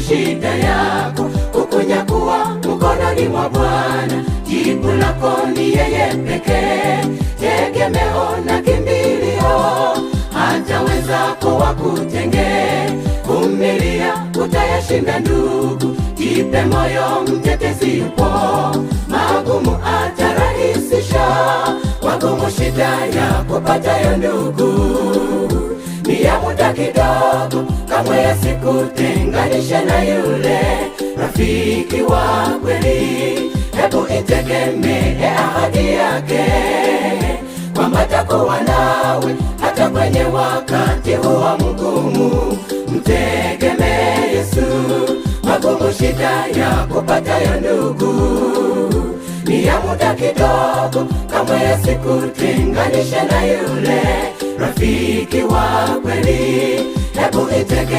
shida yako, kukunyakuwa mkononi mwa Bwana. Jibu lako ni yeye pekee, tegemeo na kimbilio, hata wenzako wakutenge. Vumilia, utayashinda ndugu, jipe moyo, mtetezi yupo. Magumu atarahisisha, wagumu shida ya kupatayo ndugu ni ya muda kidogo, kamwe yasikutenganisha na yule rafiki wa kweli. Hebu itegemee ahadi yake, kwamba atakuwa nawe hata kwenye wakati huo mgumu. Mtegemee Yesu. Magumu shida ya kupatayo ndugu ni ya muda kidogo, kamwe yasikutenganisha na yule rafiki wa kweli. Hebu itegemee